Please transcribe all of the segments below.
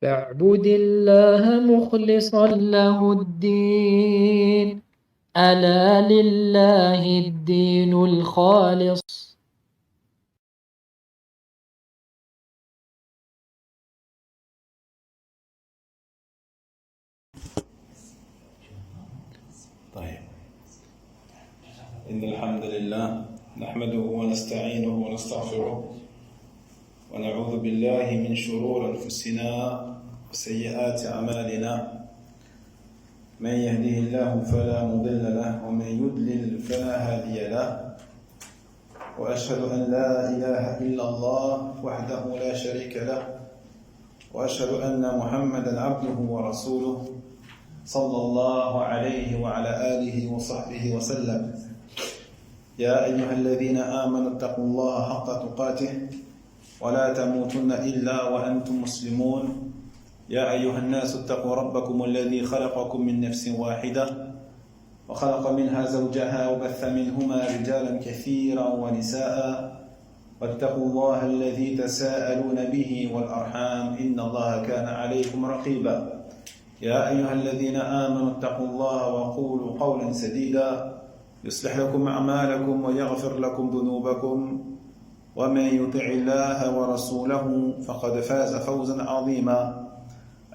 فاعبد الله مخلصا له الدين ألا لله الدين الخالص. طيب، إن الحمد لله نحمده ونستعينه ونستغفره ونعوذ بالله من شرور أنفسنا وسيئات أعمالنا. من يهده الله فلا مضل له ومن يضلل فلا هادي له، وأشهد أن لا إله إلا الله وحده لا شريك له، وأشهد أن محمدا عبده ورسوله صلى الله عليه وعلى آله وصحبه وسلم. يا أيها الذين آمنوا اتقوا الله حق تقاته ولا تموتن إلا وأنتم مسلمون. يا أيها الناس اتقوا ربكم الذي خلقكم من نفس واحدة وخلق منها زوجها وبث منهما رجالا كثيرا ونساء، واتقوا الله الذي تساءلون به والأرحام إن الله كان عليكم رقيبا. يا أيها الذين آمنوا اتقوا الله وقولوا قولا سديدا يصلح لكم أعمالكم ويغفر لكم ذنوبكم، ومن يطع الله ورسوله فقد فاز فوزا عظيما.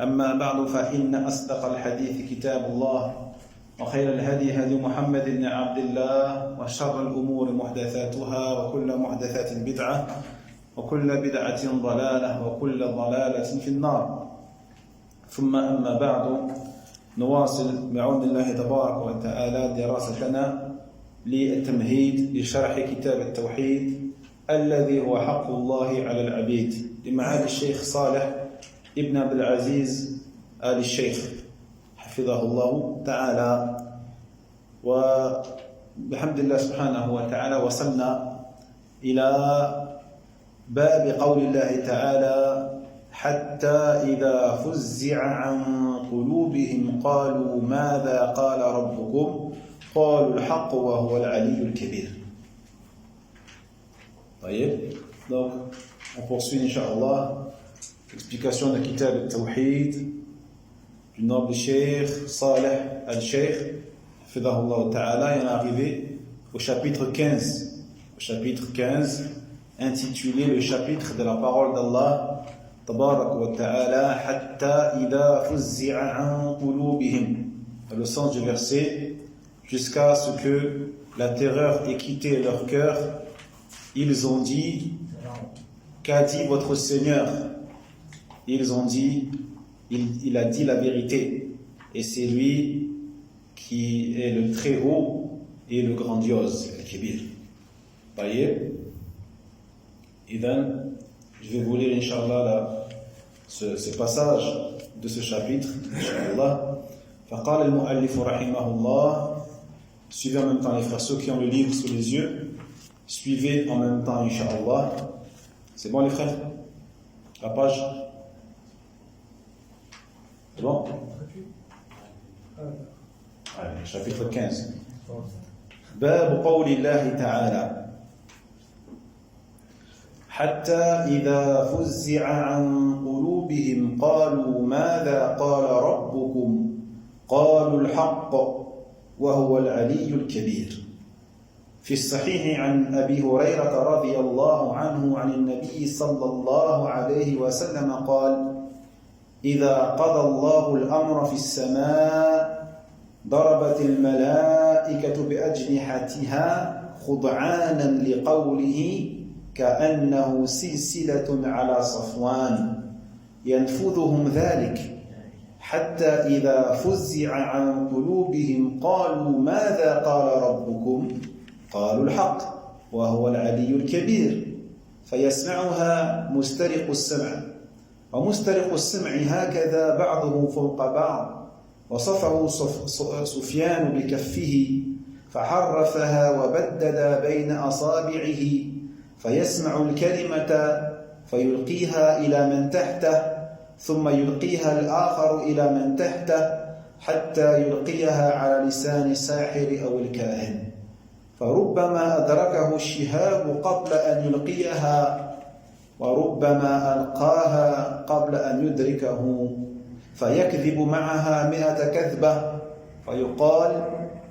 أما بعد، فإن أصدق الحديث كتاب الله، وخير الهدي هدي محمد بن عبد الله، وشر الأمور محدثاتها، وكل محدثات بدعة، وكل بدعة ضلالة، وكل ضلالة في النار. ثم أما بعد، نواصل بعون الله تبارك وتعالى دراستنا للتمهيد لشرح كتاب التوحيد الذي هو حق الله على العبيد لمعالي الشيخ صالح ابن عبد العزيز آل الشيخ حفظه الله تعالى. وبحمد الله سبحانه وتعالى وصلنا إلى باب قول الله تعالى: حتى إذا فزع عن قلوبهم قالوا ماذا قال ربكم قالوا الحق وهو العلي الكبير. طيب, donc on poursuit Inch'Allah l'explication de Kitab al-Tawhid du noble Cheikh Saleh al-Cheikh Hafidahullah Ta'ala. Et on est arrivé au chapitre 15, intitulé le chapitre de la parole d'Allah Tabarak wa Ta'ala, Hatta idha fuzzi'a an qulubihim, le sens du verset: jusqu'à ce que la terreur ait quitté leur cœur, ils ont dit: qu'a dit votre Seigneur? Ils ont dit: il a dit la vérité, et c'est lui qui est le très haut et le grandiose, le Kibir. Taïeb. Idan, je vais vous lire Inch'Allah ce passage de ce chapitre, Inch'Allah. Faqala al-mu'allif rahimahullah. Suivez en même temps les frères, ceux qui ont le livre sous les yeux, suivez en même temps Inch'Allah. C'est bon les frères? La page? C'est bon? Allez, chapitre 15. Bab qawlillahi ta'ala. حتى إذا فزع عن قلوبهم قالوا ماذا قال ربكم قالوا الحق وهو العلي الكبير. في الصحيح عن أبي هريرة رضي الله عنه عن النبي صلى الله عليه وسلم قال: إذا قضى الله الأمر في السماء ضربت الملائكة بأجنحتها خضعانا لقوله كأنه سلسلة على صفوان ينفذهم ذلك حتى إذا فزع عن قلوبهم قالوا ماذا قال ربكم قالوا الحق وهو العلي الكبير. فيسمعها مسترق السمع، ومسترق السمع هكذا بعضه فوق بعض. وصفه سفيان بكفه فحرفها وبدد بين أصابعه، فيسمع الكلمة فيلقيها إلى من تحته، ثم يلقيها الآخر إلى من تحته، حتى يلقيها على لسان الساحر أو الكاهن، فربما أدركه الشهاب قبل أن يلقيها وربما ألقاها قبل أن يدركه فيكذب معها 100 كذبة فيقال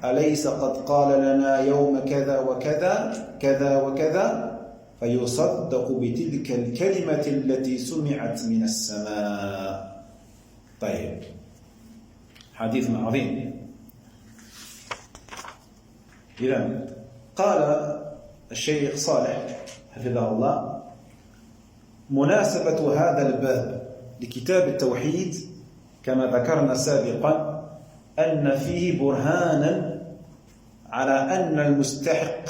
أليس قد قال لنا يوم كذا وكذا كذا وكذا فيصدق بتلك الكلمة التي سمعت من السماء. طيب، حديث عظيم. إذن قال الشيخ صالح حفظه الله: مناسبة هذا الباب لكتاب التوحيد كما ذكرنا سابقا أن فيه برهانا على أن المستحق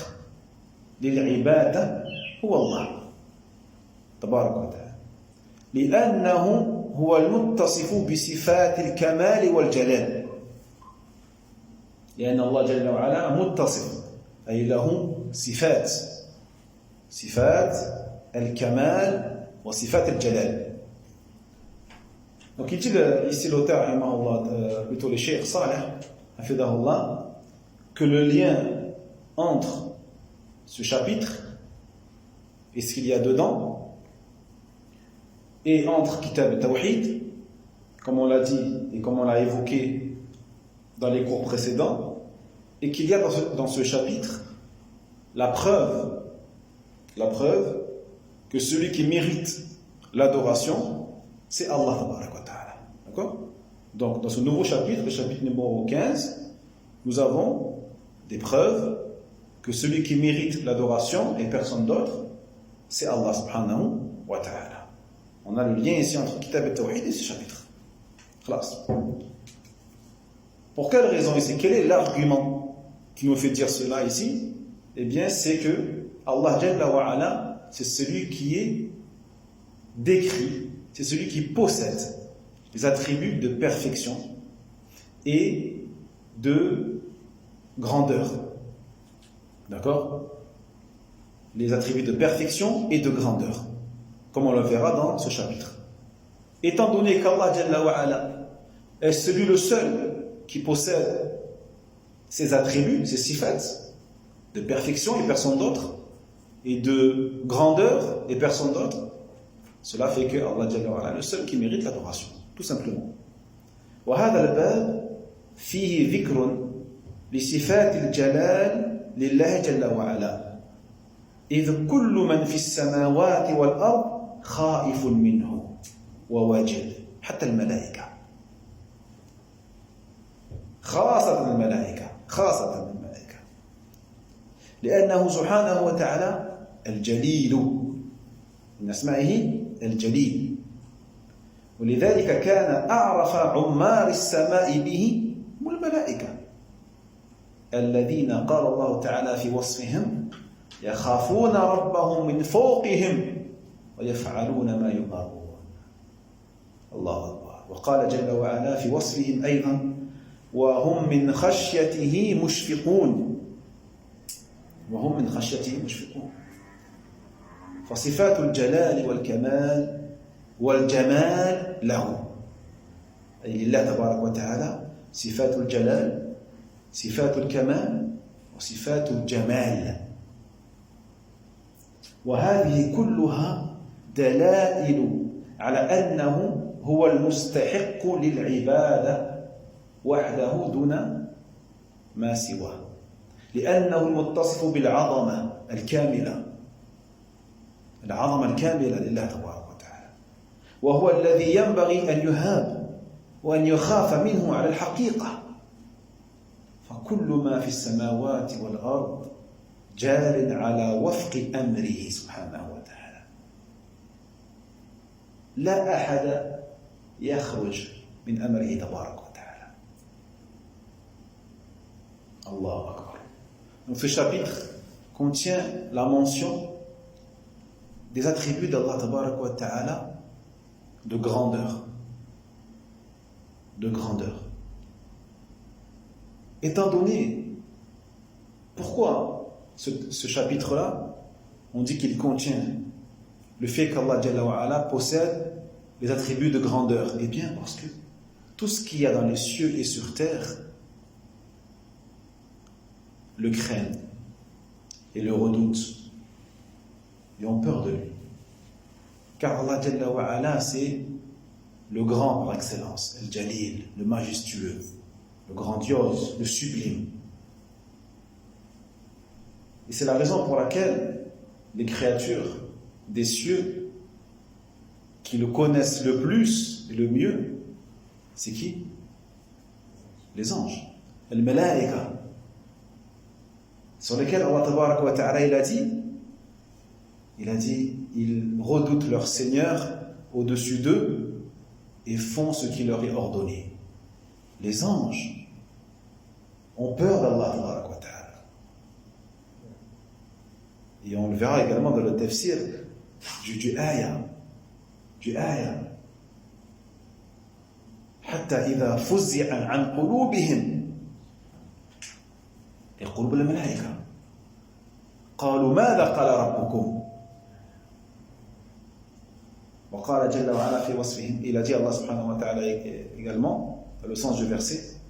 للعبادة هو الله تبارك وتعالى، لأنه هو المتصف بصفات الكمال والجلال، لأن الله جل وعلا متصف أي له صفات الكمال وصفات الجلال. Donc il dit ici l'auteur, plutôt le cheikh Saleh, hafidahullah, que le lien entre ce chapitre et ce qu'il y a dedans, et entre Kitab al-Tawhid, comme on l'a dit et comme on l'a évoqué dans les cours précédents, et qu'il y a dans ce chapitre la preuve que celui qui mérite l'adoration, c'est Allah tabaraka wa ta'ala. D'accord? Donc, dans ce nouveau chapitre, le chapitre numéro 15, nous avons des preuves que celui qui mérite l'adoration et personne d'autre, c'est Allah subhanahu wa ta'ala. On a le lien ici entre Kitab et Tawhid et ce chapitre. Classe. Pour quelle raison ici? Quel est l'argument qui nous fait dire cela ici? Eh bien, c'est que Allah Jalla wa Ala, c'est celui qui est décrit, c'est celui qui possède les attributs de perfection et de grandeur. D'accord? Les attributs de perfection et de grandeur, comme on le verra dans ce chapitre. Étant donné qu'Allah Jalla wa Ala est celui le seul qui possède ces attributs, ces sifats de perfection et personne d'autre, et de grandeur et personne d'autre, cela fait que Allah Jalla wa Ala est le seul qui mérite l'adoration, tout simplement. وهذا الباب فيه ذكر لصفات الجلال لله جل وعلا إذ كل من في السماوات والأرض خائف منه وواجل حتى الملائكة خاصة الملائكة لأنه سبحانه وتعالى الجليل من اسمائه الجليل ولذلك كان أعرف عمار السماء به هم الملائكة الذين قال الله تعالى في وصفهم يخافون ربهم من فوقهم ويفعلون ما يؤمرون. الله أكبر. وقال جل وعلا في وصفهم أيضا وهم من خشيته مشفقون. فصفات الجلال والكمال والجمال له أي لله تبارك وتعالى صفات الجلال صفات الكمال وصفات الجمال وهذه كلها دلائل على أنه هو المستحق للعبادة وحده دون ما سواه لأنه المتصف بالعظمة الكاملة لله تبارك وتعالى وهو الذي ينبغي أن يهاب وأن يخاف منه على الحقيقة فكل ما في السماوات والأرض جار على وفق أمره سبحانه وتعالى لا أحد يخرج من أمره تبارك وتعالى. الله أكبر. Donc ce chapitre contient la mention des attributs d'Allah tabaraka wa ta'ala de grandeur. Étant donné, pourquoi ce chapitre-là, on dit qu'il contient le fait qu'Allah Jalla wa Ala possède les attributs de grandeur? Eh bien parce que tout ce qu'il y a dans les cieux et sur terre le craignent et le redoutent et ont peur de lui. Car Allah Jalla wa Ala, c'est le grand par excellence, le Jalil, le majestueux, le grandiose, le sublime. Et c'est la raison pour laquelle les créatures des cieux qui le connaissent le plus et le mieux, c'est qui? Les anges, les malaïka, sur lesquels Allah Tabaraka wa Ta'ala il a dit, ils redoutent leur Seigneur au-dessus d'eux et font ce qui leur est ordonné. Les anges ont peur d'Allah Tabaraka wa Ta'ala. Et on le verra également dans le tafsir du ayah. حتى إذا فزع عن قلوبهم قلوب الملائكة قالوا ماذا قال ربكم وقال جل وعلا في وصفهم. Il a dit Allah subhanahu wa ta'ala également dans le sens du verset,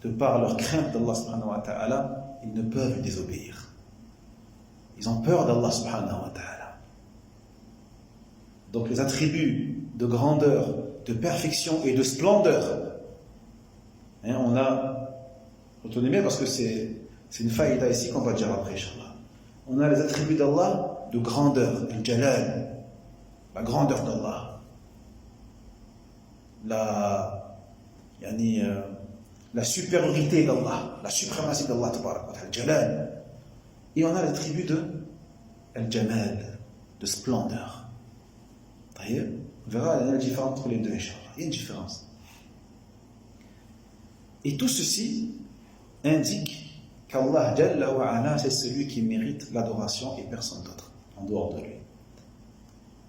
de par leur crainte d'Allah subhanahu wa ta'ala, ils ne peuvent désobéir. Ils ont peur d'Allah subhanahu wa ta'ala. Donc les attributs de grandeur, de perfection et de splendeur, on a, retenez bien parce que c'est une faïda ici qu'on va dire après, Inch'Allah. On a les attributs d'Allah de grandeur, le jalal, la grandeur d'Allah, la supériorité d'Allah, la suprématie d'Allah, le jalal. Et on a l'attribut de al-jamal, de splendeur. On verra la différence entre les deux, Inch'Allah. Il y a une différence. Et tout ceci indique qu'Allah Jalla wa Ala, c'est celui qui mérite l'adoration et personne d'autre en dehors de lui.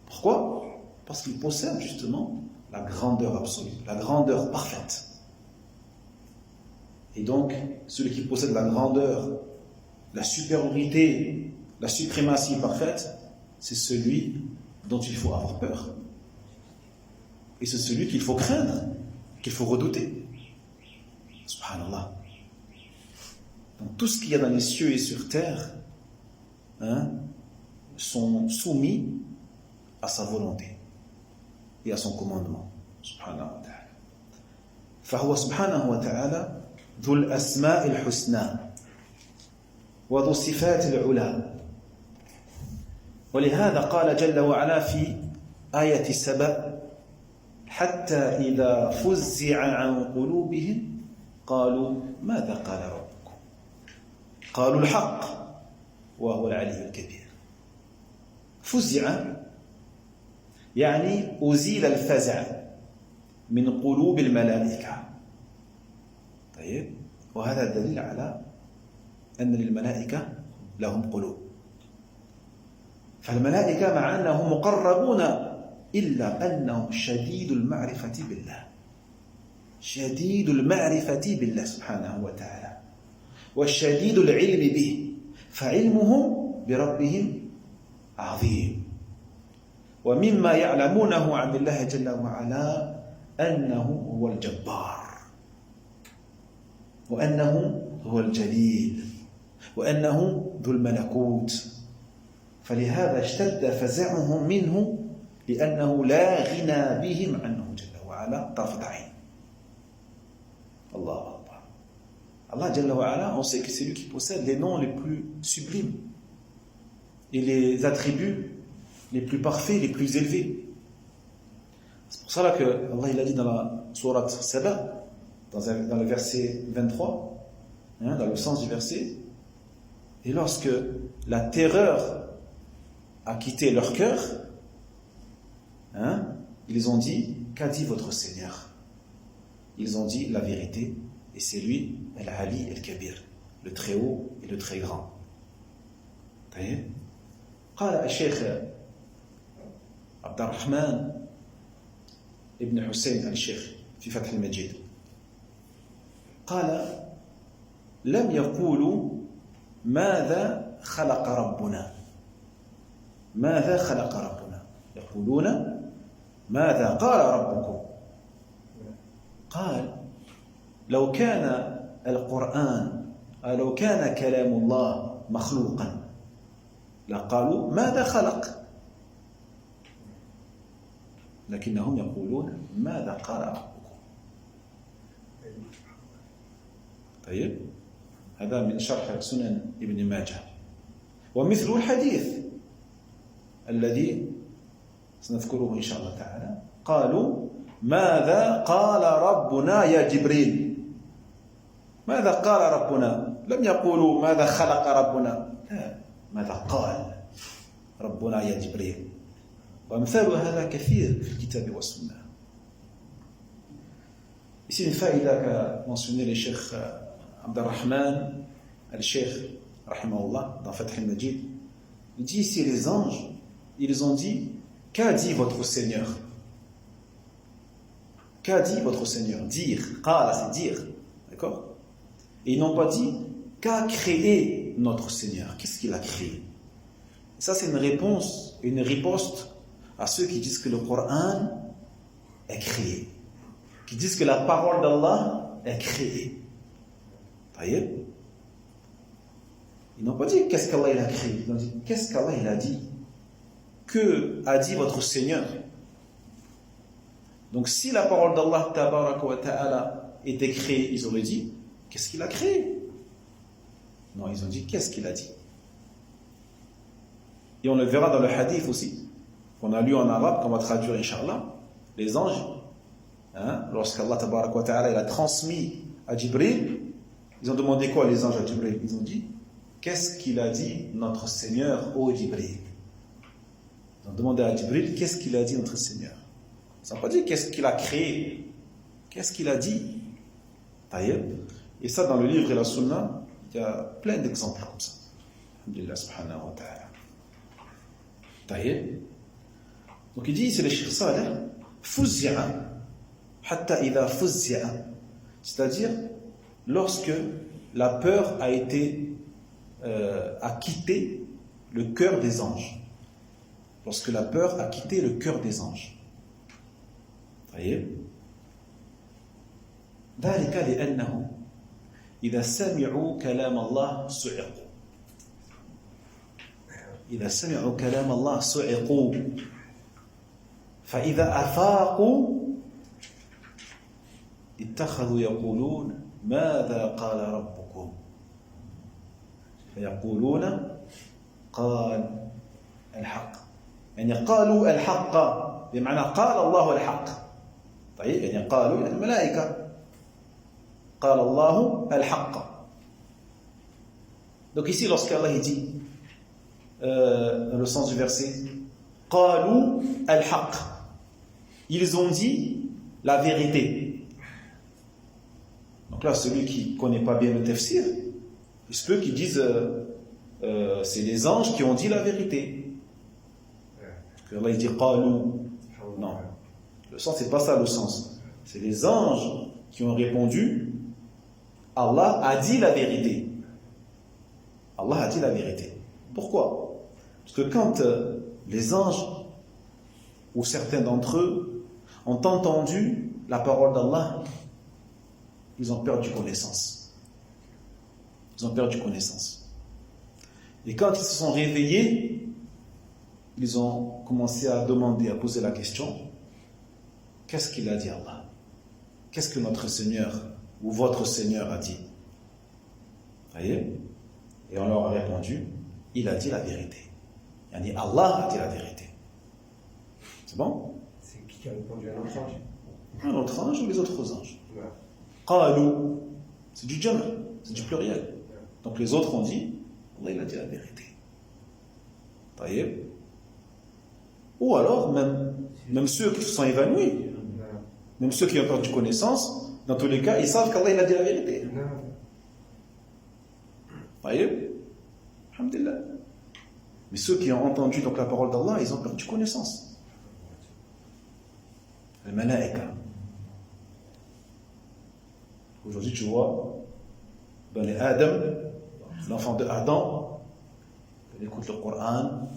Pourquoi? Parce qu'il possède justement la grandeur absolue, la grandeur parfaite. Et donc, celui qui possède la grandeur, la supériorité, la suprématie parfaite, c'est celui dont il faut avoir peur. Et c'est celui qu'il faut craindre, qu'il faut redouter. Subhanallah. Donc tout ce qu'il y a dans les cieux et sur terre sont soumis à sa volonté et à son commandement. Subhanahu wa ta'ala. فهو سبحانه وتعالى ذو الأسماء الحسنى وذو الصفات العلى. ولهذا قال جل وعلا في آية سبأ حتى إذا فزع عن قلوبهم قالوا ماذا قال ربكم قالوا الحق وهو العلي الكبير. فزع يعني أزيل الفزع من قلوب الملائكة. طيب، وهذا دليل على أن للملائكة لهم قلوب. فالملائكة مع أنهم مقربون إلا أنهم شديد المعرفة بالله، شديد المعرفة بالله سبحانه وتعالى، والشديد العلم به، فعلمهم بربهم عظيم. ومما يعلمونه عن الله جل وعلا أنه هو الجبار، وأنه هو الجليل، وأنه ذو الملكوت. فلهذا اشتد فزعهم منه لأنه لا غنى بهم عنه جل وعلا طرفة عين. الله أكبر. Allah Jalla wa Ala, on sait que c'est lui qui possède les noms les plus sublimes et les attributs les plus parfaits, les plus élevés. C'est pour cela que Allah il a dit dans la sourate Saba, dans le verset 23, dans le sens du verset, et lorsque la terreur a quitté leur cœur, ils ont dit, qu'a dit votre Seigneur? Ils ont dit la vérité, et c'est lui, Al-Ali Al-Kabir, le très haut et le très grand. قال الشيخ عبد الرحمن ابن حسين الشيخ في فتح المجيد قال لم يقولوا ماذا خلق ربنا، ماذا خلق ربنا، يقولون ماذا قال ربكم. قال لو كان القرآن لو كان كلام الله مخلوقا لقالوا ماذا خلق. لكنهم يقولون ماذا قال ربكم. طيب هذا من شرح سنن ابن ماجه. ومثل الحديث الذي سنذكره إن شاء الله تعالى قالوا ماذا قال ربنا يا جبريل. ماذا قال ربنا؟ لم يقولوا ماذا خلق ربنا، لا، ماذا قال ربنا يا جبريل. وأمثال هذا كثير في الكتاب والسنة. Ici une faïda qu'a mentionné le Cheikh Abdurrahman al-Cheikh rahimahullah dans Fath al-Majid. Il dit ici les anges, ils ont dit qu'a dit votre Seigneur? Qu'a dit votre Seigneur? Dire, qala c'est dire, d'accord? Et ils n'ont pas dit qu'a créé notre Seigneur. Qu'est-ce qu'il a créé? Ça c'est une réponse, une riposte à ceux qui disent que le Coran est créé, qui disent que la parole d'Allah est créée. Voyez? Ils n'ont pas dit qu'est-ce qu'Allah il a créé, ils ont dit qu'est-ce qu'Allah il a dit, que a dit votre Seigneur. Donc si la parole d'Allah tabaraka wa ta'ala était créée, ils auraient dit qu'est-ce qu'il a créé. Non, ils ont dit qu'est-ce qu'il a dit. Et on le verra dans le hadith aussi, qu'on a lu en arabe, qu'on va traduire Inch'Allah. Les anges, lorsqu'Allah tabaraka wa ta'ala il a transmis à Jibril, ils ont demandé quoi les anges à Jibril? Ils ont dit qu'est-ce qu'il a dit notre Seigneur au Jibril. Ils ont demandé à Jibril qu'est-ce qu'il a dit notre Seigneur. Ils n'ont pas dit qu'est-ce qu'il a créé, qu'est-ce qu'il a dit. Et ça dans le livre et la sunna, il y a plein d'exemples comme ça. Alhamdulillah subhanahu wa ta'ala. Donc il dit, c'est le Cheikh Saleh, fuzzi'a, hatta idha fuzzi'a, c'est-à-dire lorsque la peur a quitté le cœur des anges. Lorsque la peur a quitté le cœur des anges. ذلك لأنه إذا سمعوا كلام الله صعقوا. إذا سمعوا كلام الله صعقوا فإذا أفاقوا اتخذوا يقولون ماذا قال ربكم فيقولون قال الحق. يعني قالوا الحق بمعنى قال الله الحق. طيب يعني قالوا يعني الملائكة قال الله الحق. Donc ici lorsqu'Allah dit dans le sens du verset قالوا الحق, ils ont dit la vérité. Donc là celui qui ne connaît pas bien le tafsir, il se peut qu'ils disent c'est les anges qui ont dit la vérité. Parce que Allah il dit قالوا. Non, le sens c'est pas ça le sens. C'est les anges qui ont répondu Allah a dit la vérité. Allah a dit la vérité. Pourquoi? Parce que quand les anges, ou certains d'entre eux, ont entendu la parole d'Allah, ils ont perdu connaissance. Ils ont perdu connaissance. Et quand ils se sont réveillés, ils ont commencé à demander, à poser la question, qu'est-ce qu'il a dit Allah? Qu'est-ce que notre Seigneur ou votre Seigneur a dit? Voyez? Et on leur a répondu, il a dit la vérité. Yani Allah a dit la vérité. C'est bon? C'est qui a répondu? Un autre ange? Un autre ange ou les autres anges? Ouais. Qalu, c'est du jam', c'est du pluriel. Donc les autres ont dit, Allah il a dit la vérité. Voyez? Ou alors même ceux qui se sont évanouis, même ceux qui ont perdu connaissance, dans tous les cas, ils savent qu'Allah il a dit la vérité. Voyez? Alhamdulillah. Mais ceux qui ont entendu donc la parole d'Allah, ils ont perdu connaissance. Les malaïka. Aujourd'hui, tu vois, dans les Adam, l'enfant de Adam, il écoute le Coran,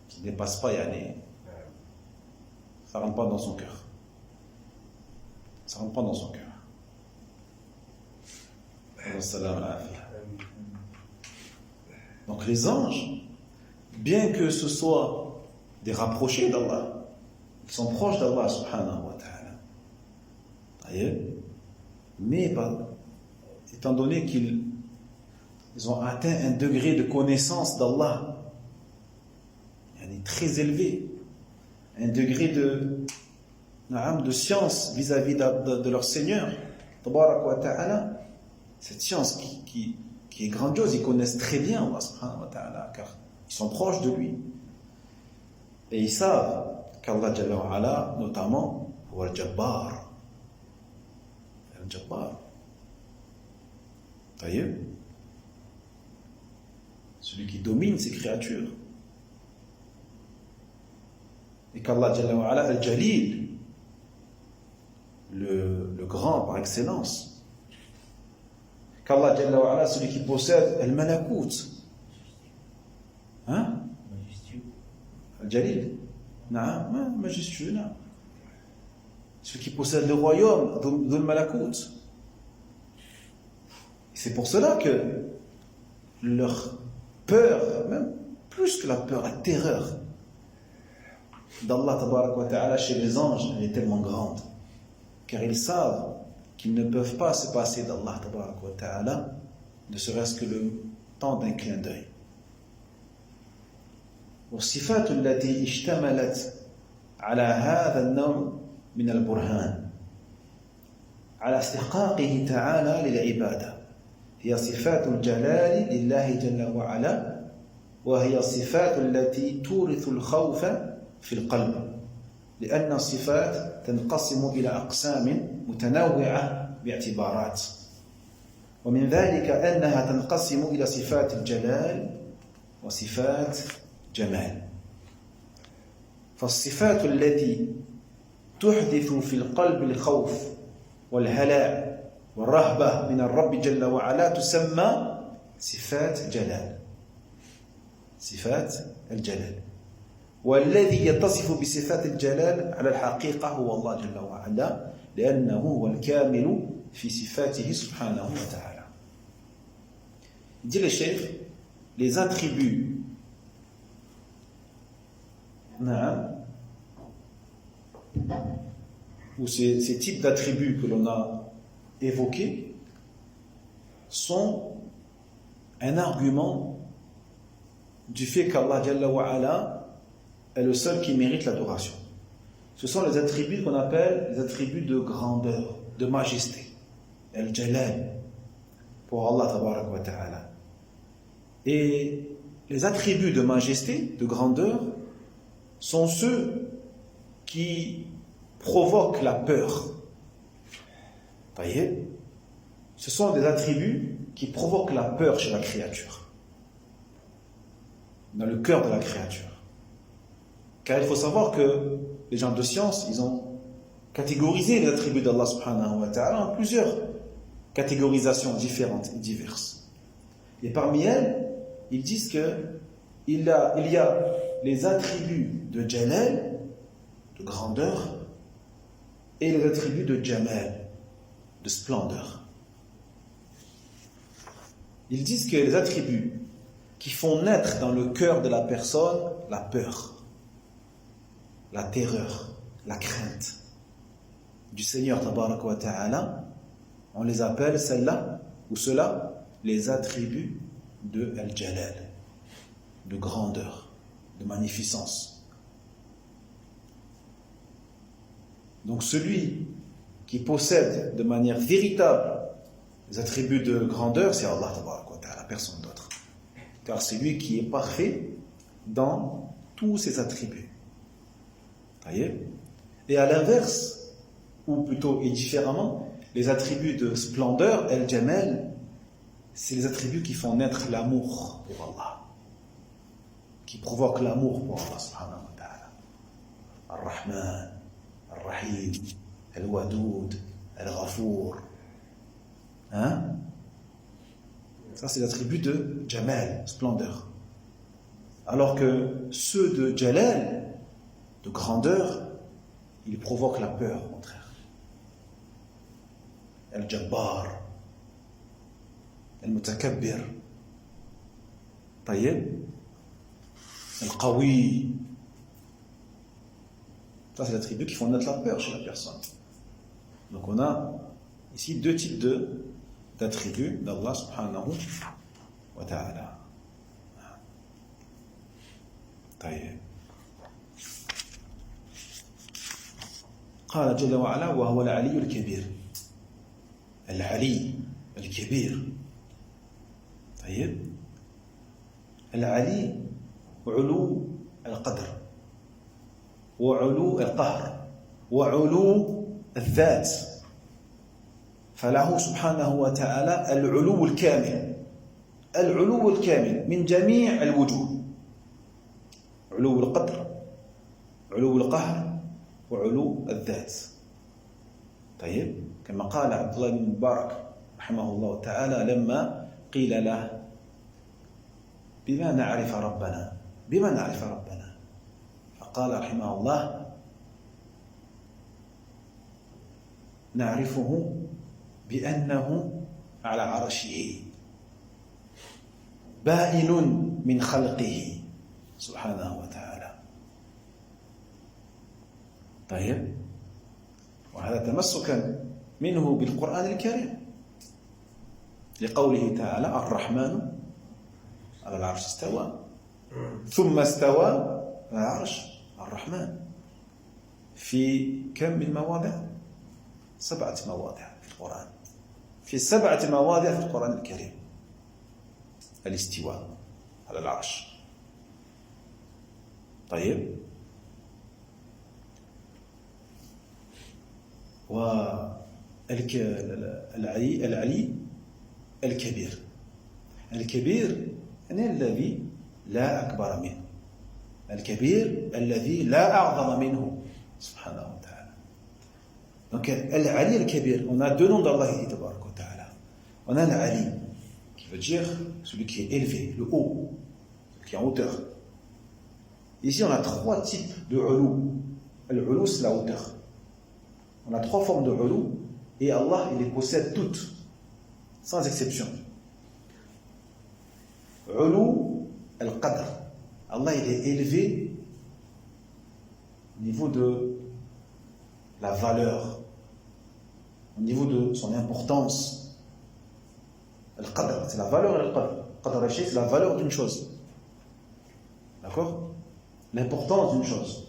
qui ne dépasse pas, ça ne rentre pas dans son cœur. Ça ne rentre pas dans son cœur. Donc les anges, bien que ce soit des rapprochés d'Allah. Ils sont proches d'Allah subhanahu wa ta'ala. Mais étant donné qu'ils ont atteint un degré de connaissance d'Allah très élevé, un degré de science vis-à-vis de leur Seigneur, tabarak wa ta'ala, cette science qui est grandiose, ils connaissent très bien Allah subhanahu wa ta'ala, car ils sont proches de lui. Et ils savent qu'Allah Jalla wa Ala, notamment, huwa al-Jabbar. Al-Jabbar. Taïeb. Celui qui domine ses créatures. Et qu'Allah Jalla wa Ala, Al-Jalil, le grand par excellence. Qu'Allah Jalla wa Ala, celui qui possède Al-Malakut. Hein? Al-Jalil. Non, majestueux, non. Celui qui possède le royaume de Malakut. C'est pour cela que leur peur, même plus que la peur, la terreur d'Allah tabarak wa ta'ala chez les anges, elle est tellement grande. Car ils savent qu'ils ne peuvent pas se passer d'Allah tabarak wa ta'ala, ne serait-ce que le temps d'un clin d'œil. والصفات التي اشتملت على هذا النوع من البرهان على استحقاقه تعالى للعبادة هي صفات الجلال لله جل وعلا وهي الصفات التي تورث الخوف في القلب لأن الصفات تنقسم إلى أقسام متنوعة باعتبارات ومن ذلك أنها تنقسم إلى صفات الجلال وصفات جمال فالصفات التي تحدث في القلب الخوف والهلع والرهبة من الرب جل وعلا تسمى صفات جلال صفات الجلال والذي يتصف بصفات الجلال على الحقيقة هو الله جل وعلا لأنه هو الكامل في صفاته سبحانه وتعالى. Il dit le cheikh, les attributs ou ces types d'attributs que l'on a évoqués sont un argument du fait qu'Allah Jalla wa Ala est le seul qui mérite l'adoration. Ce sont les attributs qu'on appelle les attributs de grandeur, de majesté, al-jalal, pour Allah tabarak wa ta'ala. Et les attributs de majesté, de grandeur, sont ceux qui provoquent la peur. Voyez, ce sont des attributs qui provoquent la peur chez la créature, dans le cœur de la créature. Car il faut savoir que les gens de science, ils ont catégorisé les attributs d'Allah subhanahu wa ta'ala en plusieurs catégorisations différentes et diverses. Et parmi elles, ils disent qu'il y a les attributs de Jalal, de grandeur, et les attributs de Jamal, de splendeur. Ils disent que les attributs qui font naître dans le cœur de la personne la peur, la terreur, la crainte du Seigneur tabarak wa ta'ala, on les appelle celles-là ou ceux-là les attributs de Al-Jalal, de grandeur, de magnificence. Donc celui qui possède de manière véritable les attributs de grandeur, c'est Allah tabarak wa ta'ala, personne d'autre. Car c'est lui qui est parfait dans tous ses attributs. Voyez? Et à l'inverse, ou plutôt et différemment, les attributs de splendeur, al-jamal, c'est les attributs qui font naître l'amour pour Allah, qui provoquent l'amour pour Allah subhanahu wa ta'ala. Ar-Rahman, Ar-Rahim, Al-Wadoud, Al-Ghafour. Hein? Ça, c'est l'attribut de Jamal, splendeur. Alors que ceux de Jalal, de grandeur, ils provoquent la peur, au contraire. Al-Jabbar, Al-Mutakabbir, Tayyib, Al-Qawi, Ça, c'est l'attribut qui font naître la peur chez la personne. Donc on a ici deux types d'attributs d'Allah subhanahu wa ta'ala. طيب. قال جل وعلا وهو العلي الكبير. العلي الكبير. طيب. العلي علو القدر وعلو القهر وعلو الذات، فله سبحانه وتعالى العلو الكامل، العلو الكامل من جميع الوجوه، علو القدر علو القهر وعلو الذات. طيب، كما قال عبد الله بن مبارك رحمه الله تعالى لما قيل له بما نعرف ربنا، بما نعرف ربنا، فقال رحمه الله نعرفه بأنه على عرشه بائن من خلقه سبحانه وتعالى. طيب، وهذا تمسكا منه بالقرآن الكريم لقوله تعالى الرحمن على العرش استوى ثم استوى على العرش. الرحمن في كم من مواضع؟ 7 مواضع في القرآن، في 7 مواضع في القرآن الكريم الاستواء على العرش. طيب، والعلي الكبير، الكبير يعني الذي لا أكبر منه، الكبير الذي لا أعظم منه سبحانه وتعالى. Donc العلي الكبير, on a 2 noms d'Allah tabaraka wa ta'ala. On a l'Ali qui veut dire celui qui est élevé, le haut, celui qui est en hauteur. Ici on a 3 types de ulu. L'ulu c'est la hauteur. On a 3 formes de ulu et Allah il les possède toutes sans exception. Ulu al-qadr, Allah il est élevé au niveau de la valeur, au niveau de son importance. Al-qadr, c'est la valeur et al-qadr. Qadr al-shay, c'est la valeur d'une chose. D'accord? L'importance d'une chose.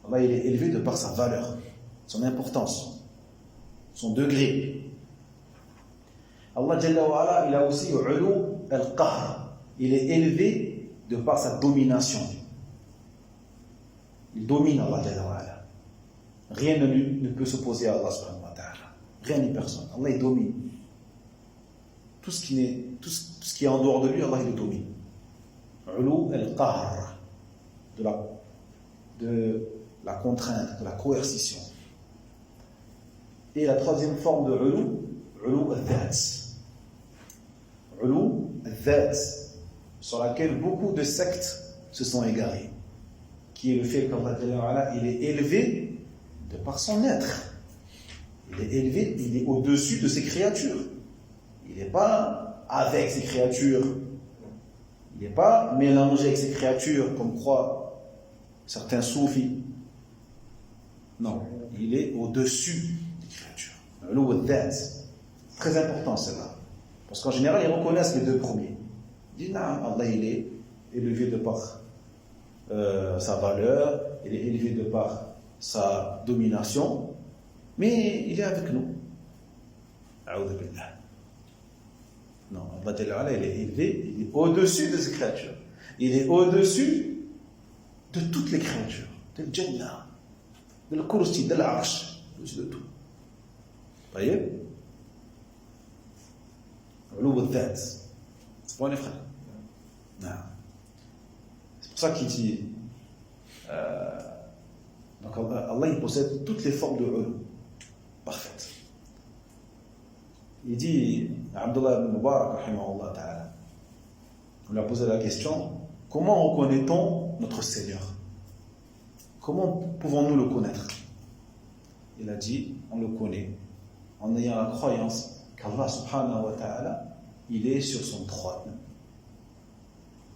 Allah il est élevé de par sa valeur, son importance, son degré. Allah Jalla wa Ala, il a aussi ulu al-qahr. Il est élevé de par sa domination. Il domine Allah Jalla wa Ala. Rien ne peut s'opposer à Allah subhanahu wa ta'ala. Rien ni personne. Allah il domine. Tout ce qui est en dehors de lui, Allah il le domine. Ulu al-qahr, de la contrainte, de la coercition. Et la 3e forme de ulu al-dhat. Ulu al-dhat, sur laquelle beaucoup de sectes se sont égarés, qui est le fait qu'Allah il est élevé de par son être. Il est élevé, il est au-dessus de ses créatures. Il n'est pas avec ses créatures. Il n'est pas mélangé avec ses créatures, comme croient certains soufis. Non, il est au-dessus des créatures. Très important celle-là. Parce qu'en général, ils reconnaissent les 2 premiers. Ils disent, non, Allah il est élevé de par sa valeur, il est élevé de par sa domination, mais il est avec nous. A'udhu billah. Non, Allah il est élevé, il est au-dessus de ses créatures. Il est au-dessus de toutes les créatures, de Jannah, de le kursi, de l'arche, au-dessus de tout. Vous voyez? Ulou al-dhat. C'est pour les frères. Non. C'est pour ça qu'il dit donc Allah il possède toutes les formes de ulu parfaites. Il dit Abdullah ibn Mubarak rahimahullah ta'ala, on lui a posé la question, comment reconnaît-on notre Seigneur? Comment pouvons-nous le connaître? Il a dit, on le connaît en ayant la croyance qu'Allah subhanahu wa ta'ala il est sur son trône,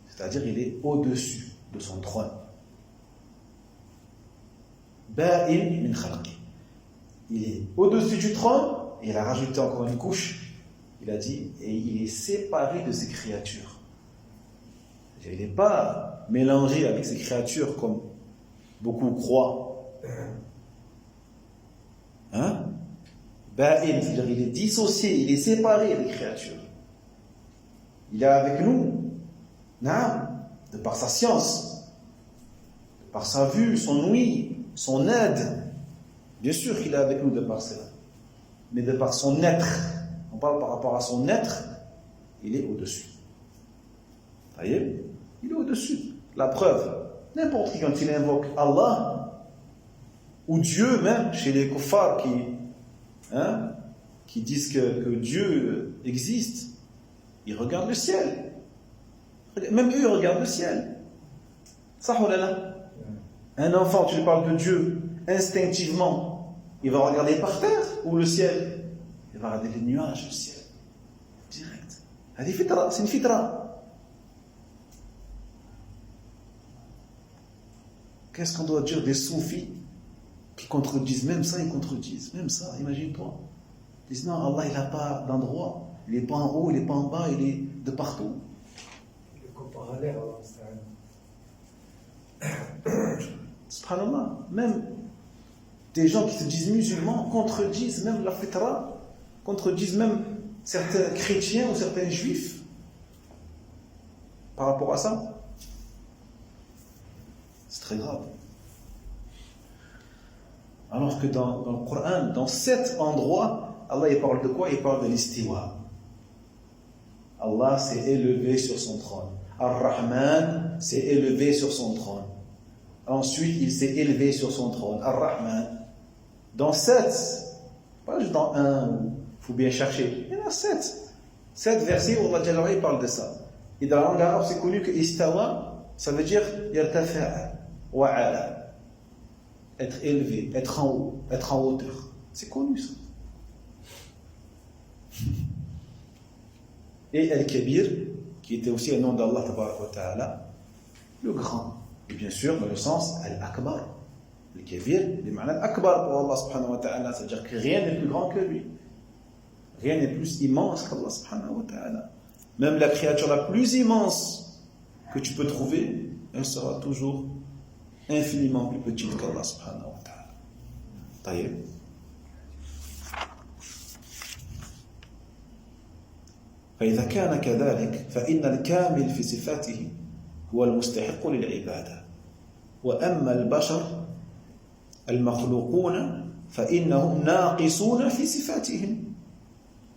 c'est-à-dire il est au-dessus de son trône. Ba'in min khalqi. Il est au-dessus du trône, et il a rajouté encore une couche. Il a dit, et il est séparé de ses créatures. Il n'est pas mélangé avec ses créatures comme beaucoup croient. Hein? Ba'in, c'est-à-dire il est dissocié, il est séparé des créatures. Il est avec nous, de par sa science, de par sa vue, son ouïe, son aide. Bien sûr qu'il est avec nous de par cela, mais de par son être. On parle par rapport à son être, il est au-dessus. Vous voyez? Il est au-dessus. La preuve, n'importe qui, quand il invoque Allah, ou Dieu même, chez les kuffars qui disent que Dieu existe, ils regardent le ciel. Même eux regardent le ciel. Ça, oh là là. Un enfant, tu lui parles de Dieu, instinctivement, il va regarder par terre ou le ciel? Il va regarder les nuages, le ciel. Direct. C'est une fitra. Qu'est-ce qu'on doit dire des soufis qui contredisent même ça, ils contredisent même ça, imagine-toi. Ils disent non, Allah il n'a pas d'endroit, il n'est pas en haut, il n'est pas en bas, il est de partout. Le corps parallèle, Allah, Subhanallah, même des gens qui se disent musulmans contredisent même la fitra, contredisent même certains chrétiens ou certains juifs par rapport à ça. C'est très grave. Alors que dans le Coran, dans 7 endroits, Allah il parle de quoi? Il parle de l'istiwa. Allah s'est élevé sur son trône. Ar-Rahman s'est élevé sur son trône. Ensuite, il s'est élevé sur son trône. Ar-Rahman. Dans 7, pas juste dans 1, il faut bien chercher. Il y en a 7. 7 versets où Allah parle de ça. Et dans la langue arabe, c'est connu que istawa, ça veut dire yartafa'a wa ala. Être élevé, être en haut, être en hauteur. C'est connu ça. Et Al-Kabir, qui était aussi un nom d'Allah tabaraka wa ta'ala, le grand. Et bien sûr, dans le sens Al-Akbar. Al-Kabir, le ma'na Al-Akbar pour Allah subhanahu wa ta'ala, c'est-à-dire que rien n'est plus grand que lui. Rien n'est plus immense qu'Allah subhanahu wa ta'ala. Même la créature la plus immense que tu peux trouver, elle sera toujours infiniment plus petite qu'Allah subhanahu wa ta'ala. Taïeb. فإذا كان كذلك فإن الكامل في صفاته هو المستحق للعبادة وأما البشر المخلوقون فإنهم ناقصون في صفاتهم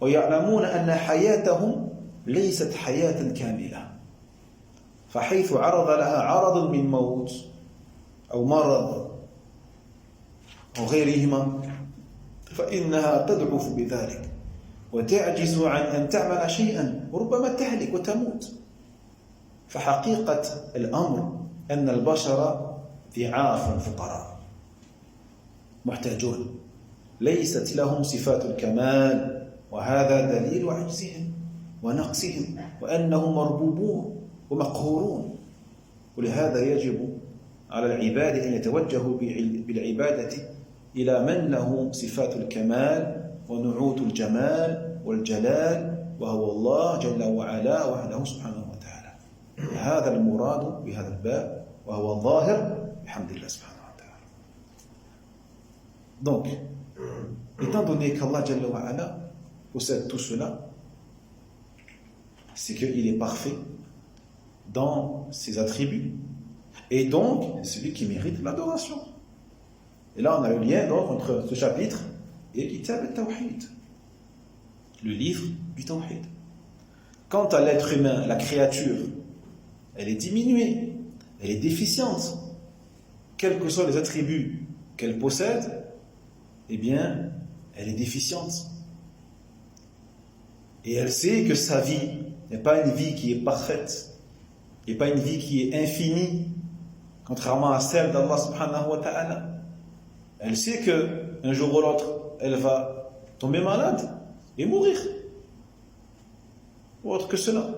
ويعلمون أن حياتهم ليست حياة كاملة فحيث عرض لها عرض من موت أو مرض أو غيرهما فإنها تضعف بذلك وتعجز عن أن تعمل شيئا وربما تهلك وتموت فحقيقة الأمر أن البشر ضعاف فقراء محتاجون ليست لهم صفات الكمال وهذا دليل عجزهم ونقصهم وأنهم مربوبون ومقهورون ولهذا يجب على العباد أن يتوجهوا بالعبادة إلى من له صفات الكمال ونعوت الجمال والجلال وهو الله جل وعلا وحده سبحانه وتعالى هذا المراد بهذا الباب وهو الظاهر بحمد الله سبحانه وتعالى. Donc, étant donné qu'Allah Jalla wa Ala possède tout cela, c'est qu'il est parfait dans ses attributs et donc celui qui mérite l'adoration. Et là on a le lien donc entre ce chapitre et Kitab al-Tawhid, le livre du Tawhid. Quant à l'être humain, la créature, elle est diminuée, elle est déficiente. Quels que soient les attributs qu'elle possède, eh bien, elle est déficiente. Et elle sait que sa vie n'est pas une vie qui est parfaite, n'est pas une vie qui est infinie, contrairement à celle d'Allah subhanahu wa ta'ala. Elle sait qu'un jour ou l'autre, elle va tomber malade et mourir. Ou autre que cela.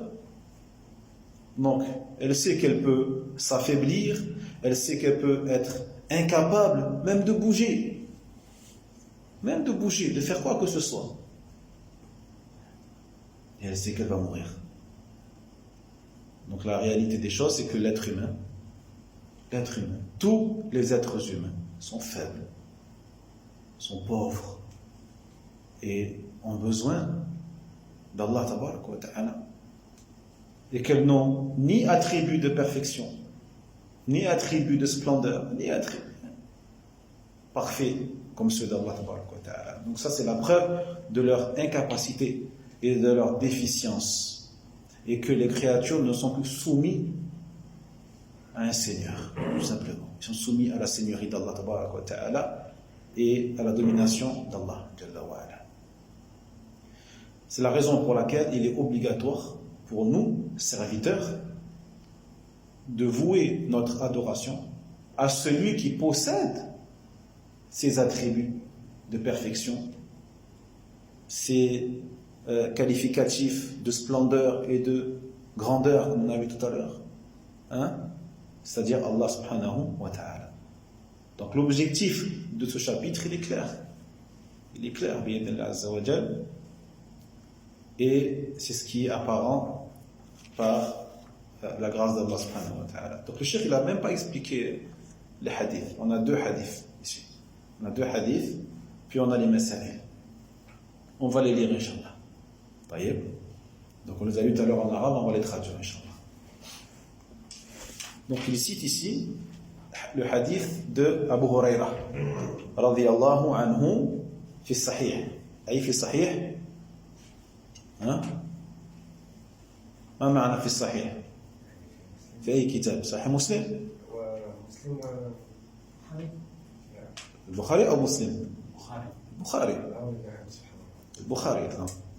Donc, elle sait qu'elle peut s'affaiblir, Elle sait qu'elle peut être incapable même de bouger. Même de bouger, de faire quoi que ce soit. Et elle sait qu'elle va mourir. Donc la réalité des choses, c'est que l'être humain, tous les êtres humains sont faibles, sont pauvres et ont besoin d'Allah tabaraka wa ta'ala. Et qu'elles n'ont ni attribut de perfection, ni attribut de splendeur, ni attribut parfait comme ceux d'Allah tabaraka wa ta'ala. Donc ça, c'est la preuve de leur incapacité et de leur déficience, et que les créatures ne sont que soumises à un Seigneur, tout simplement. Ils sont soumis à la seigneurie d'Allah tabaraka wa ta'ala et à la domination d'Allah jalla wa ala. C'est la raison pour laquelle il est obligatoire pour nous, serviteurs, de vouer notre adoration à celui qui possède ces attributs de perfection, ces qualificatifs de splendeur et de grandeur, comme on a vu tout à l'heure, c'est-à-dire Allah subhanahu wa ta'ala. Donc l'objectif de ce chapitre, il est clair. Il est clair, bi'idhnillah azza wa jal. Et c'est ce qui est apparent par la grâce d'Allah subhanahu wa ta'ala. Donc le cheikh, il n'a même pas expliqué les hadiths. On a 2 hadiths ici. On a 2 hadiths, puis on a les masail. On va les lire, Inch'Allah. Taïeb. Donc on les a lus tout à l'heure en arabe, on va les traduire, Inch'Allah. Donc il cite ici le hadith de Abu Huraira radiyallahu anhu fi sahih. Aïe fi sahih. ما معنى في الصحيح؟ في أي كتاب؟ صحيح مسلم؟ ومسلم البخاري أو مسلم؟ البخاري. البخاري.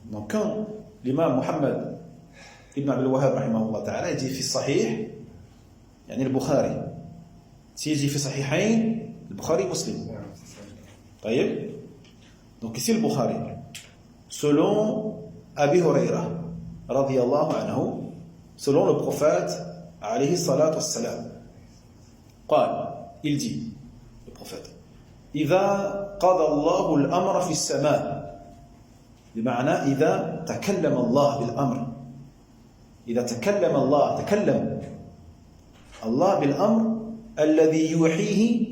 Donc quand l'imam Muhammad ibn Abdul Wahhab rahimahullah ta'ala dit في الصحيح يعني البخاري. s'il dit في الصحيحين البخاري مسلم. طيب. Donc ici le Bukhari, selon Abi Huraira radiyallahu anhu, selon le prophète alayhi salatu wassalam, il dit, le prophète, إذا قضى الله الأمر في السماء، بمعنى إذا تكلم الله بالأمر، إذا تكلم الله بالأمر الذي يوحيه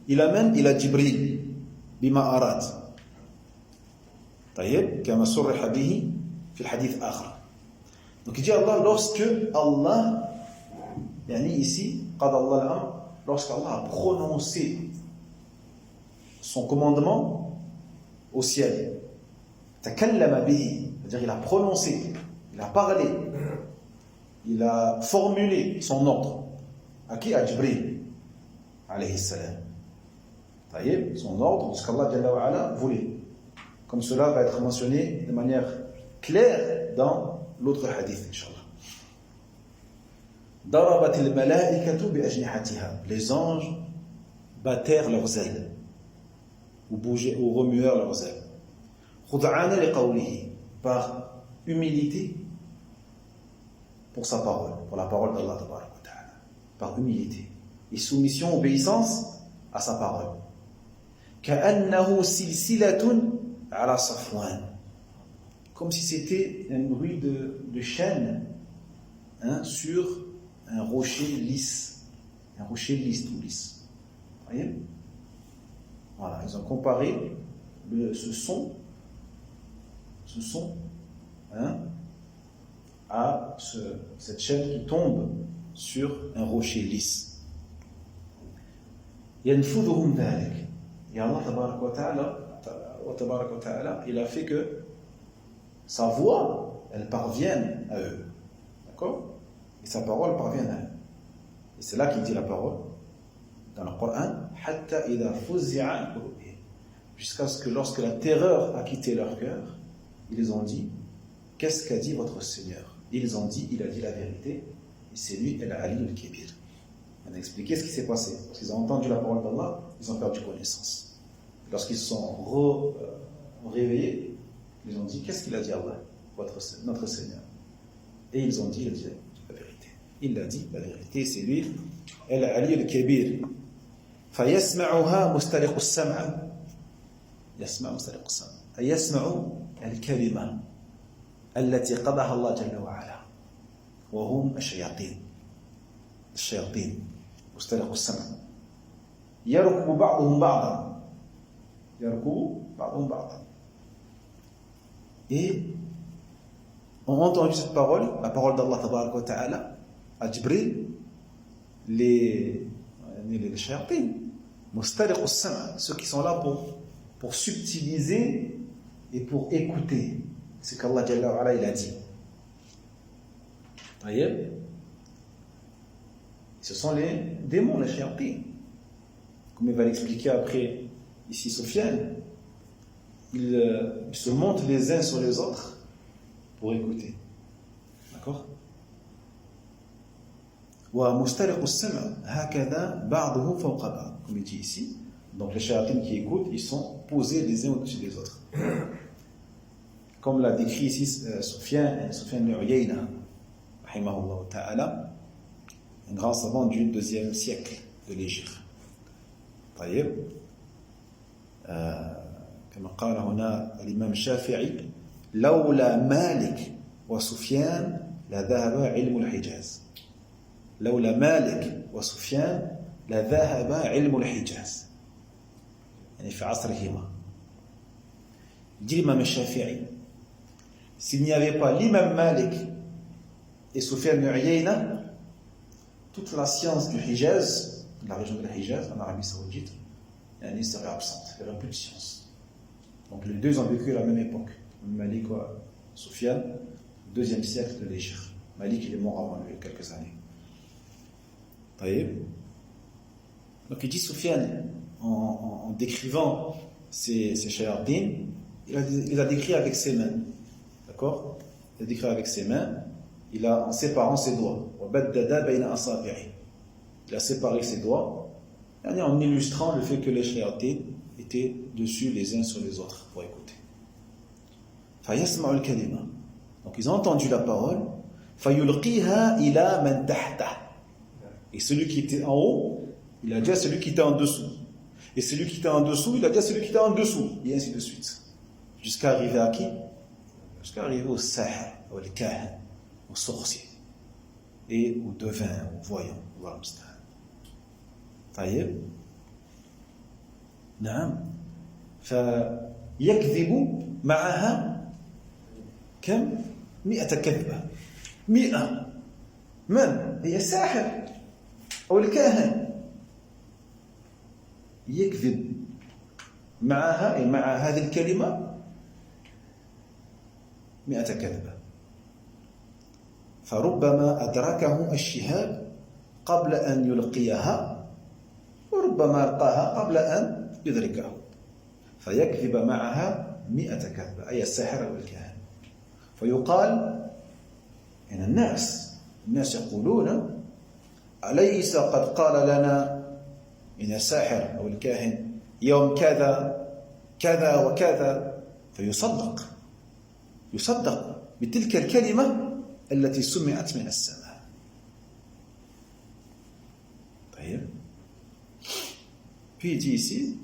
إلى من؟ إلى جبريل بما أراد. طيب كما صرح به في الحديث آخر. Donc il dit Allah, lorsque Allah, yani ici, قضى الله الأمر, lorsque Allah a prononcé son commandement au ciel, تكلم به, c'est-à-dire il a prononcé, il a parlé, il a formulé son ordre. À qui? À Jibril alayhi salam. طيب, son ordre, ce qu'Allah Jalla wa Ala voulait. Comme cela va être mentionné de manière claire dans l'autre hadith, Inch'Allah. ضربت الملائكة بأجنحتها. Les anges battèrent leurs ailes, ou bougeaient, ou remuèrent leurs ailes. خضعانا لقوله, par humilité pour sa parole, pour la parole d'Allah tabaraka wa ta'ala, par humilité et soumission, obéissance à sa parole. كأنه سلسلة على صفوان, comme si c'était un bruit de chaîne sur un rocher lisse, tout lisse. Vous voyez? Voilà, ils ont comparé ce son à cette chaîne qui tombe sur un rocher lisse. ينفذهم ذلك. Et Allah tabaraka wa ta'ala, il a fait que sa voix, elle parvienne à eux. D'accord? Et sa parole parvienne à eux. Et c'est là qu'il dit la parole dans le Coran, حتى إذا فزع عن قلوبهم, jusqu'à ce que lorsque la terreur a quitté leur cœur, ils ont dit, qu'est-ce qu'a dit votre Seigneur? Ils ont dit, il a dit la vérité, et c'est lui, al-Ali al-Kibir. On a expliqué ce qui s'est passé. Lorsqu'ils ont entendu la parole d'Allah, ils ont perdu connaissance. Lorsqu'ils se sont réveillés, ils ont dit, qu'est-ce qu'il a dit Allah, notre Seigneur? Et ils ont dit, il a dit la vérité. Il a dit la vérité, c'est lui العلي الكبير فيسمعها مسترق السمع يسمع مسترق السمع أي يسمع الكلمة التي قضاها الله جل وعلا وهم الشياطين مسترق السمع يركب بعضهم بعضا et ont entendu cette parole, la parole d'Allah tabaraka wa ta'ala à Jibril, les shayatin, mustariq as-sam', ceux qui sont là pour subtiliser et pour écouter ce qu'Allah jalla wa ala il a dit. Taïeb. Ce sont les démons, les shayatin. Comme il va l'expliquer après ici Sofiane, ils se montent les uns sur les autres pour écouter. D'accord? ومسترق السمع هكذا بعضهم فوق بعض, comme il dit ici. Donc les shayatines qui écoutent, ils sont posés les uns au-dessus des autres. Comme l'a décrit ici Sufyan ibn Uyayna, rahimahullah ta'ala, un grand savant du 2e siècle de l'Hégire. طيب. كما قال هنا الإمام الشافعي لولا مالك وسفيان لذهب علم الحجاز. لولا مالك وسفيان لذهب علم الحجاز. يعني في عصرهما. Dit l'imam Shafi'i, s'il n'y avait pas l'imam Malik et Sufyan ibn Uyayna, toute la science du Hijaz, de la région de la Hijaz, en Arabie Saoudite, elle serait absente. Il n'y aurait plus de science. Donc les deux ont vécu à la même époque. Malik et Sufyan, 2e siècle de l'Hégire. Malik il est mort avant lui, quelques années. Donc il dit Sufyan, en décrivant ces shayatines, il les a décrits avec ses mains. D'accord? Il a décrit avec ses mains, en séparant ses doigts. Il a séparé ses doigts, en illustrant le fait que les shayatines étaient dessus les uns sur les autres pour écouter. Donc ils ont entendu la parole. Et celui qui était en haut, il a dit à celui qui était en dessous. Et celui qui était en dessous, il a dit à celui qui était en dessous. Et ainsi de suite. Jusqu'à arriver à qui? Jusqu'à arriver au sahir, au kahin, au sorcier. Et au devin, au voyant. طيب نعم فيكذب معها كم 100 كذبة 100 من هي الساحر أو الكاهن يكذب معها أي مع هذه الكلمة 100 كذبة فربما أدركه الشهاب قبل أن يلقيها وربما ألقاها قبل أن يدركه فيكذب معها 100 كذبة أي الساحر أو الكاهن فيقال إن الناس يقولون أليس قد قال لنا إن الساحر أو الكاهن يوم كذا كذا وكذا فيصدق بتلك الكلمة التي سمعت من السماء. طيب. Puis il dit ici,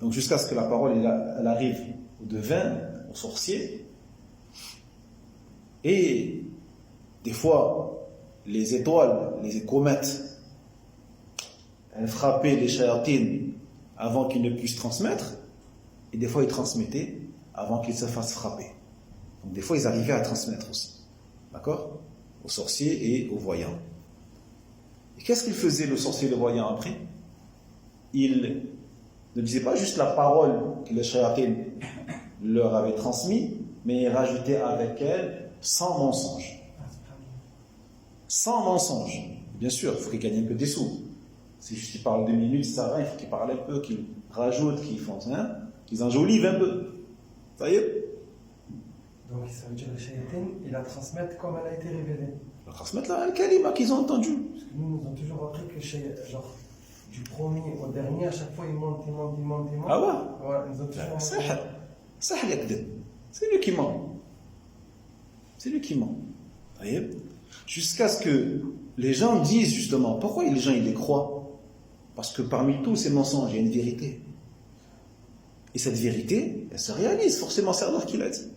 donc jusqu'à ce que la parole elle arrive au devin, au sorcier, et des fois les étoiles, les comètes, elles frappaient les shayatines avant qu'ils ne puissent transmettre, et des fois ils transmettaient avant qu'ils se fassent frapper. Donc des fois ils arrivaient à transmettre aussi, d'accord, aux sorciers et aux voyants. Et qu'est-ce qu'il faisait le sorcier et le voyant après? Il ne disait pas juste la parole que les shayatines leur avaient transmise, mais il rajoutait avec elle 100 mensonges. 100 mensonges. Bien sûr, il faut qu'ils gagnent un peu des sous. Si juste ils parlent 2 minutes, ça va, il faut qu'ils parlent un peu, qu'ils rajoutent, qu'ils font ça, qu'ils enjolivent un peu. Ça y est? Donc ça veut dire que les shayatines, ils la transmettent comme elle a été révélée. Ils la transmettent là, le kalima qu'ils ont entendu. Parce que nous ont toujours appris que genre, du premier au dernier, à chaque fois, ils montent. Ah ouais? Ouais, ils ont toujours Sahl yakdib. C'est lui qui ment. C'est lui qui ment. Jusqu'à ce que les gens disent justement, pourquoi les gens ils les croient? Parce que parmi tous ces mensonges, il y a une vérité. Et cette vérité, elle se réalise, forcément, c'est Allah qui l'a dit.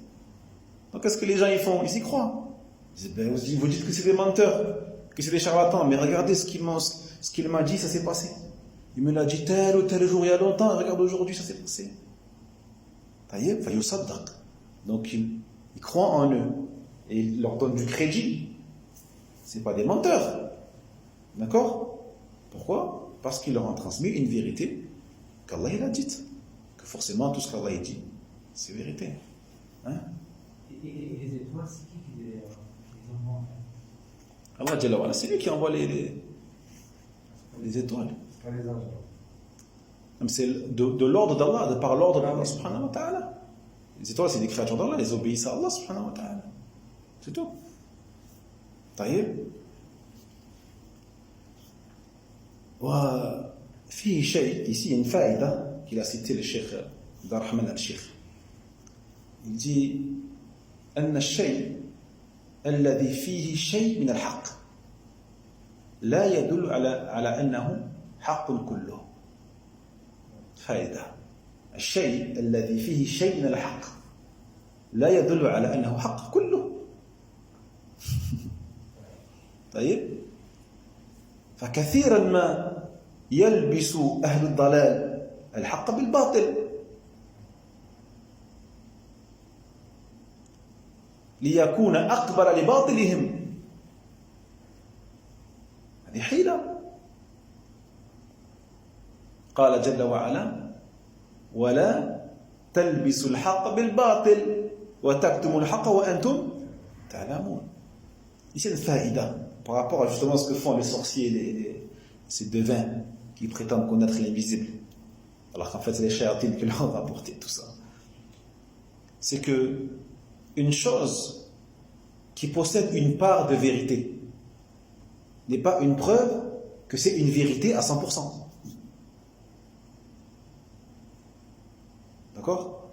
Donc qu'est-ce que les gens ils font? Ils y croient. Ils disent, ben, vous dites que c'est des menteurs, que c'est des charlatans, mais regardez ce qu'il m'a dit, ça s'est passé. Il me l'a dit tel ou tel jour il y a longtemps, regarde aujourd'hui, ça s'est passé. Taïeb, fa yusaddaq. Donc ils croient en eux et ils leur donnent du crédit. C'est pas des menteurs. D'accord? Pourquoi? Parce qu'ils leur ont transmis une vérité qu'Allah il a dite. Que forcément tout ce qu'Allah a dit, c'est vérité. Hein? Et les étoiles, c'est qui les envoie en fait? Allah Jalla wa Ala, c'est lui qui envoie les étoiles. Pas les anges. C'est de l'ordre d'Allah, de par l'ordre d'Allah subhanahu wa ta'ala. Les étoiles, c'est des créatures d'Allah, elles obéissent à Allah subhanahu wa ta'ala. C'est tout. طيب. وفيه شيء ici, il y a une faïda qu'il a cité le Cheikh Abdurrahman al-Cheikh. Il dit أن الشيء الذي فيه شيء من الحق لا يدل على أنه حق كله. فائدة. الشيء الذي فيه شيء من الحق لا يدل على أنه حق كله. طيب. فكثيرا ما يلبس أهل الضلال الحق بالباطل ليكون أقبل لباطلهم. هذه حيلة. قال جل وعلا ولا تلبسوا الحق بالباطل وتكتموا الحق وأنتم تعلمون. Ici, une faïda par rapport à justement ce que font les sorciers, ces devins qui prétendent connaître l'invisible, alors qu'en fait c'est les shayatines qui leur ont rapporté tout ça. C'est que une chose qui possède une part de vérité n'est pas une preuve que c'est une vérité à 100%. D'accord?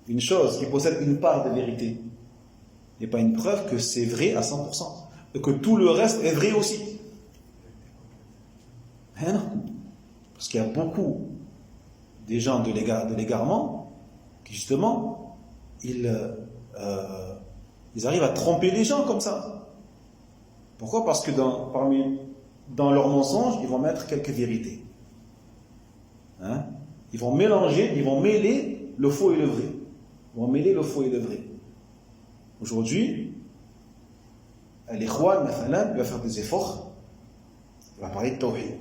Une chose qui possède une part de vérité n'est pas une preuve que c'est vrai à 100%. Et que tout le reste est vrai aussi. Hein, non? Parce qu'il y a beaucoup des gens de l'égarement qui justement ils arrivent à tromper les gens comme ça. Pourquoi? Parce que dans leurs mensonges, ils vont mettre quelques vérités. Hein? Ils vont mêler le faux et le vrai. Ils vont mêler le faux et le vrai. Aujourd'hui, l'ikhwan, il va faire des efforts, il va parler de tawhid.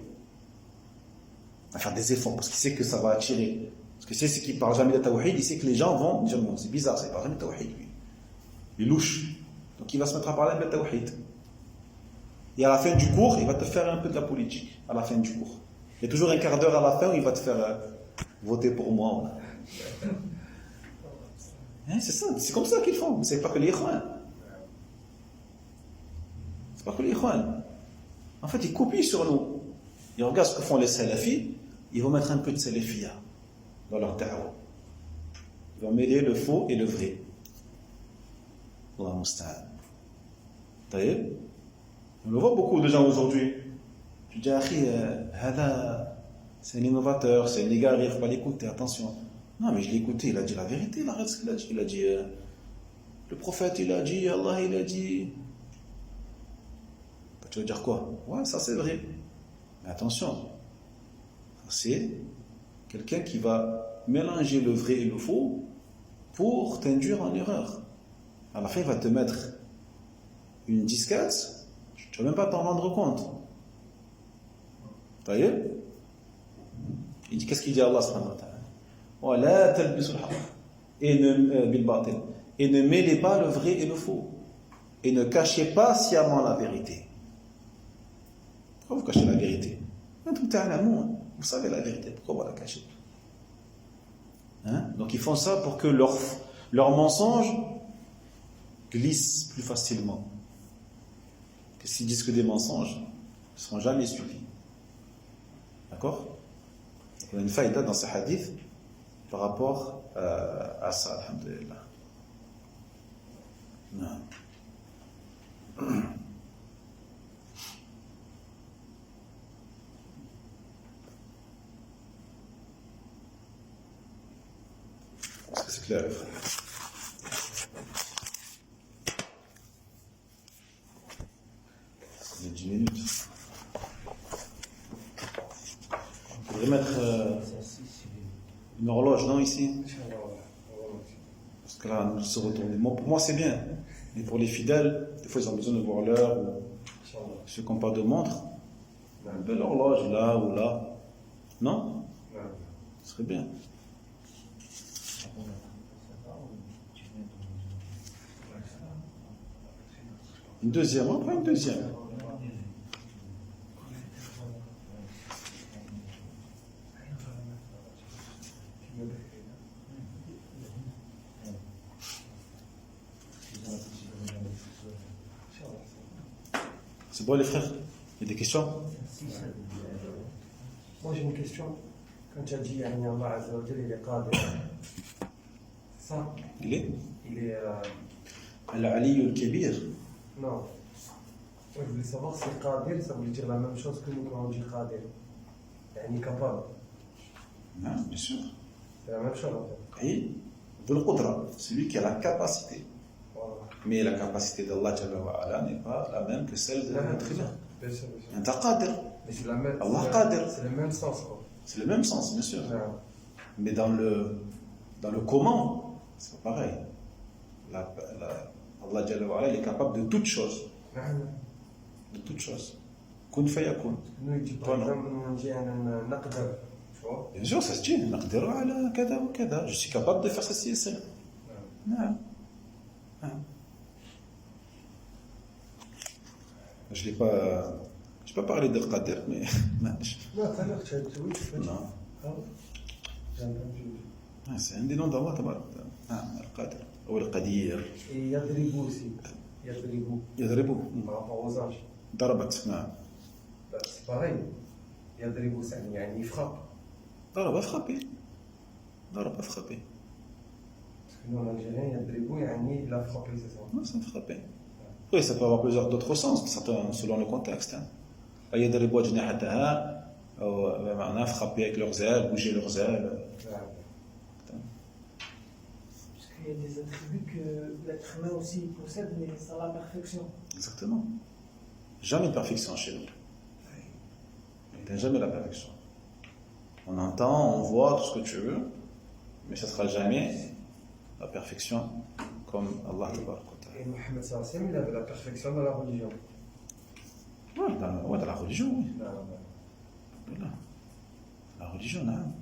Il va faire des efforts parce qu'il sait que ça va attirer. Parce que c'est ce qu'il ne parle jamais de tawhid, il sait que les gens vont dire non, c'est bizarre, ça ne parle jamais de tawhid, lui. Il est louche. Donc il va se mettre à parler de tawhid. Et à la fin du cours, il va te faire un peu de la politique. À la fin du cours. Il y a toujours un quart d'heure à la fin où il va te faire voter pour moi. Hein, c'est ça, c'est comme ça qu'ils font. C'est pas que les ikhwan. C'est pas que les ikhwan. En fait, ils copient sur nous. Ils regardent ce que font les salafis, ils vont mettre un peu de salafia dans leur da'wa. Ils vont mêler le faux et le vrai. Allah musta'an. Taïb. On le voit beaucoup de gens aujourd'hui. Tu dis, Akhi, c'est un innovateur, c'est un égaré, il ne faut pas l'écouter, attention. Non, mais je l'ai écouté, il a dit la vérité, il arrête ce qu'il a dit. Il a dit, le prophète, il a dit, Allah, il a dit. Tu vas dire quoi? Ouais, ça c'est vrai. Mais attention, c'est quelqu'un qui va mélanger le vrai et le faux pour t'induire en erreur. À la fin, il va te mettre une disquette, tu ne vas même pas t'en rendre compte. T'as vu? Il dit, qu'est-ce qu'il dit Allah subhanahu wa ta'ala? Et ne mêlez pas le vrai et le faux. Et ne cachez pas sciemment la vérité. Pourquoi vous cachez la vérité? Vous savez la vérité, pourquoi vous la cachez? Hein? Donc ils font ça pour que leur mensonge glisse plus facilement. Que s'ils disent que des mensonges, ils ne seront jamais suivis. D'accord? Il y a une faïda dans ce hadith par rapport à ça, alhamdulillah. Non. clair, frère. Il y a 10 minutes. On pourrait mettre une horloge, non, ici? Parce que là, nous se retourner. Pour moi, c'est bien. Mais pour les fidèles, des fois, ils ont besoin de voir l'heure. Ou ceux qui n'ont pas de montre, une belle horloge, là ou là. Non? Ce serait bien. Une deuxième, on prend une deuxième. C'est bon les frères? Il y a des questions? Moi j'ai une question. Quand tu as dit Allah Azza wa Jalla, il est qadir. C'est ça? Il est Il est. Al-Ali al-Kabir. Non. Moi je voulais savoir si qadir ça voulait dire la même chose que nous quand on dit qadir. Il est capable. Non, bien sûr. C'est la même chose en fait. Et Dhul Qudra, celui qui a la capacité. Voilà. Mais la capacité d'Allah Jalla wa Ala n'est pas la même que celle de l'être humain. Bien sûr, bien sûr. Un qadir. Mais c'est la même. Allah qadir. C'est le même sens quoi. C'est le même sens, bien sûr. Ouais. Mais dans le comment, c'est pas pareil. Allah Jalla wa Ala, il est capable de toutes choses. Ouais. De toutes choses. Kun fayakun. Nous, il dit par exemple, on dit un naqdar, tu vois. Bien sûr, ça se dit. نقدر على كذا وكذا. Je suis capable de faire ceci et cela. Non. Non. Je n'ai pas parlé de Qadir, mais. Non, tout à l'heure, tu as dit oui, tu peux dire. Non. Ah oui. J'ai entendu. C'est un des noms d'Allah, Al-Qadir. Ou Al-Qadir. Et Yadribou aussi. Yadribou. Yadribou. Par rapport aux anges. Darabat. Non. Bah, c'est pareil. Yadribou, il frappe. Daraba frappé. Daraba frappé. Parce que nous, en Algérien, Yadribou, il a frappé, c'est ça. Non, ça frappé. Oui, ça peut avoir plusieurs d'autres sens, selon le contexte. Yadribou ajnihataha, frapper avec leurs ailes, bouger leurs ailes. Parce qu'il y a des attributs que l'être humain aussi possède, mais sans la perfection. Exactement. Jamais de perfection chez nous. Il n'y a jamais la perfection. On entend, on voit tout ce que tu veux, mais ce ne sera jamais la perfection comme Allah te parle. Et Mohammed sallallahu alayhi wa sallam, il avait la perfection dans la religion. Oui, dans la religion, oui. Non, non. Voilà. La religion, non.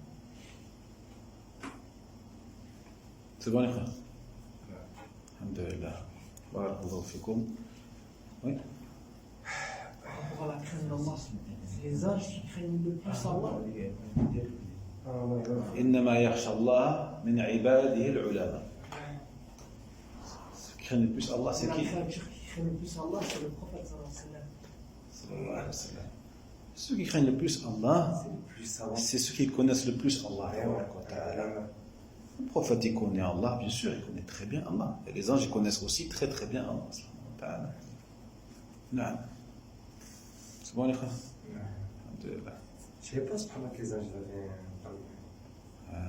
C'est bon, les frères? Alhamdulillah. Barakallahu fikoum. Oui. Par rapport à la crainte d'Allah, c'est les anges qui craignent le plus Allah. Ah, ouais, ouais. إنما يخشى الله من عباده العلماء. Ceux qui craignent le plus Allah, c'est La qui? créature qui craint le plus Allah, c'est le prophète sallallahu alayhi wa sallam. Ceux qui craignent le plus Allah, C'est le plus savant. c'est ceux qui connaissent le plus Allah. Ouais, ouais. Le prophète, il connaît Allah, bien sûr, il connaît très bien Allah. Et les anges, ils connaissent aussi très très bien Allah. Non. C'est bon, les frères? Alhamdulillah. Je ne sais pas ce que les anges avaient.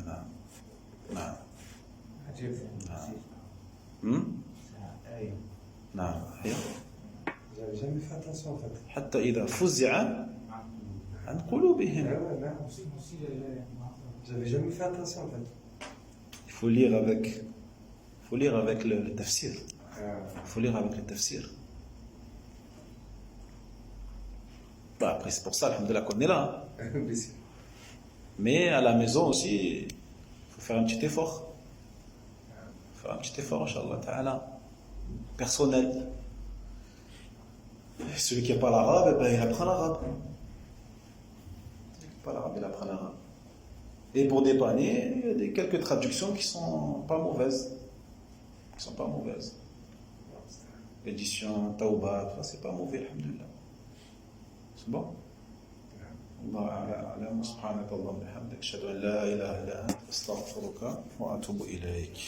Non. Non. Ajib. نعم. Vous n'avez jamais fait attention en fait. حتى إذا فزع عن قلوبهم. Ouais, non. Vous n'avez jamais fait attention en fait. Il faut lire avec le tafsir. Il faut lire avec le tafsir. Bah, après, c'est pour ça, alhamdoulilah, qu'on est là. Bien sûr. Mais à la maison aussi, il faut faire un petit effort. Inch'Allah ta'ala, personnel. Celui qui n'a pas l'arabe, il apprend l'arabe. Celui qui n'a pas l'arabe, il apprend l'arabe. Et pour dépanner, il y a quelques traductions qui sont pas mauvaises. L'édition Tawbah, c'est pas mauvais, alhamdoulilah. C'est bon? الله أعلم سبحانك اللهم وبحمدك أشهد أن لا إله إلا أنت أستغفرك وأتوب إليك.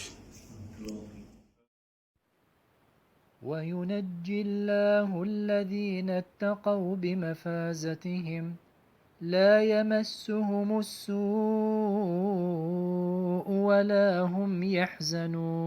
وينجي الله الذين اتقوا بمفازتهم لا يمسهم السوء ولا هم يحزنون